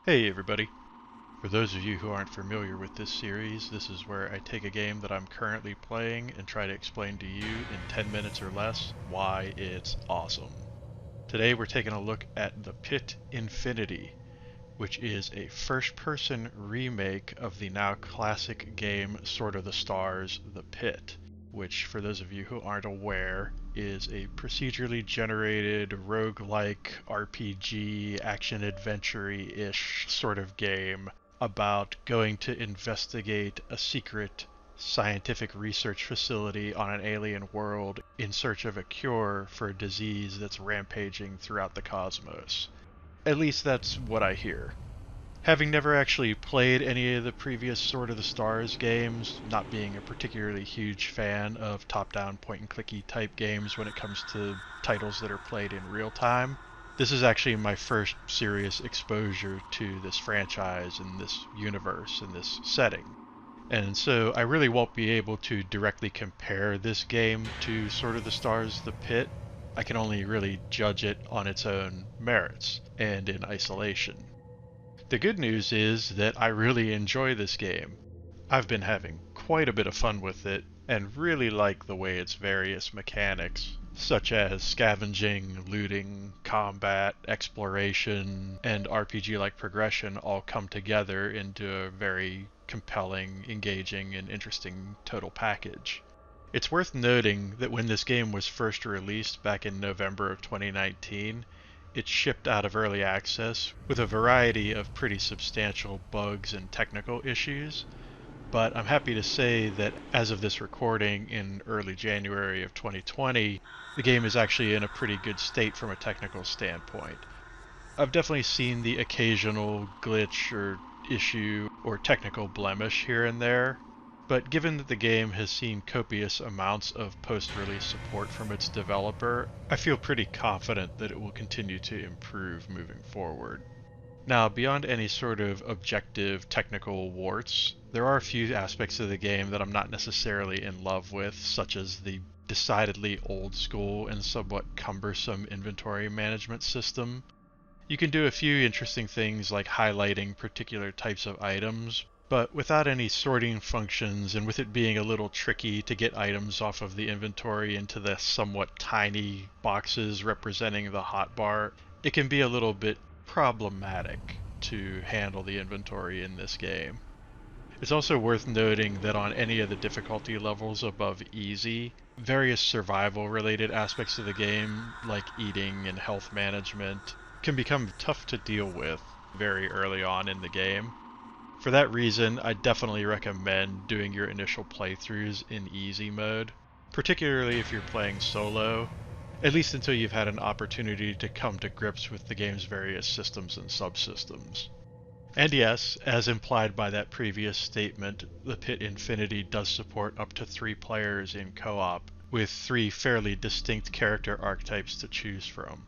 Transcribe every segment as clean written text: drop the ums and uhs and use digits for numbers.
Hey everybody! For those of you who aren't familiar with this series, this is where I take a game that I'm currently playing and try to explain to you in 10 minutes or less why it's awesome. Today we're taking a look at The Pit Infinity, which is a first-person remake of the now classic game Sword of the Stars: The Pit, which, for those of you who aren't aware, is a procedurally generated roguelike RPG action adventure-ish sort of game about going to investigate a secret scientific research facility on an alien world in search of a cure for a disease that's rampaging throughout the cosmos. At least that's what I hear. Having never actually played any of the previous Sword of the Stars games, not being a particularly huge fan of top-down point-and-clicky type games when it comes to titles that are played in real time, this is actually my first serious exposure to this franchise and this universe and this setting. And so I really won't be able to directly compare this game to Sword of the Stars: The Pit. I can only really judge it on its own merits and in isolation. The good news is that I really enjoy this game. I've been having quite a bit of fun with it and really like the way its various mechanics, such as scavenging, looting, combat, exploration, and RPG-like progression all come together into a very compelling, engaging, and interesting total package. It's worth noting that when this game was first released back in November of 2019, it shipped out of early access with a variety of pretty substantial bugs and technical issues, but I'm happy to say that as of this recording in early January of 2020, the game is actually in a pretty good state from a technical standpoint. I've definitely seen the occasional glitch or issue or technical blemish here and there, but given that the game has seen copious amounts of post-release support from its developer, I feel pretty confident that it will continue to improve moving forward. Now, beyond any sort of objective technical warts, there are a few aspects of the game that I'm not necessarily in love with, such as the decidedly old school and somewhat cumbersome inventory management system. You can do a few interesting things like highlighting particular types of items, but without any sorting functions and with it being a little tricky to get items off of the inventory into the somewhat tiny boxes representing the hotbar, it can be a little bit problematic to handle the inventory in this game. It's also worth noting that on any of the difficulty levels above easy, various survival related aspects of the game, like eating and health management, can become tough to deal with very early on in the game. For that reason, I definitely recommend doing your initial playthroughs in easy mode, particularly if you're playing solo, at least until you've had an opportunity to come to grips with the game's various systems and subsystems. And yes, as implied by that previous statement, The Pit Infinity does support up to 3 players in co-op, with 3 fairly distinct character archetypes to choose from.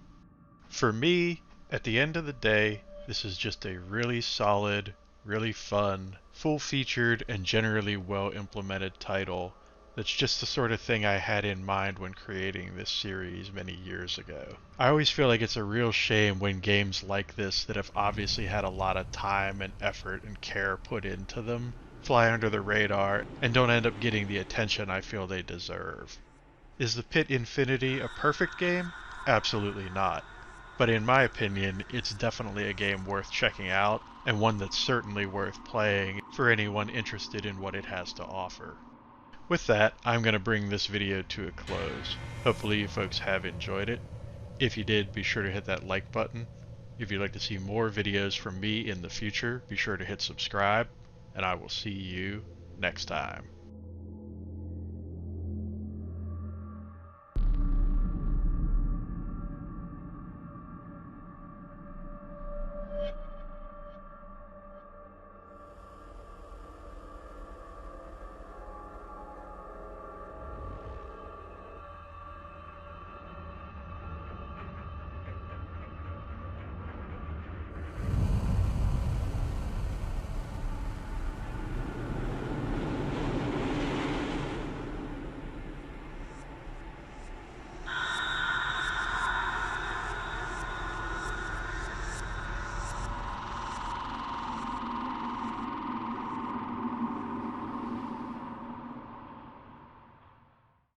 For me, at the end of the day, this is just a really solid, really fun, full-featured, and generally well-implemented title that's just the sort of thing I had in mind when creating this series many years ago. I always feel like it's a real shame when games like this that have obviously had a lot of time and effort and care put into them fly under the radar and don't end up getting the attention I feel they deserve. Is The Pit Infinity a perfect game? Absolutely not. But in my opinion, it's definitely a game worth checking out, and one that's certainly worth playing for anyone interested in what it has to offer. With that, I'm going to bring this video to a close. Hopefully you folks have enjoyed it. If you did, be sure to hit that like button. If you'd like to see more videos from me in the future, be sure to hit subscribe, and I will see you next time.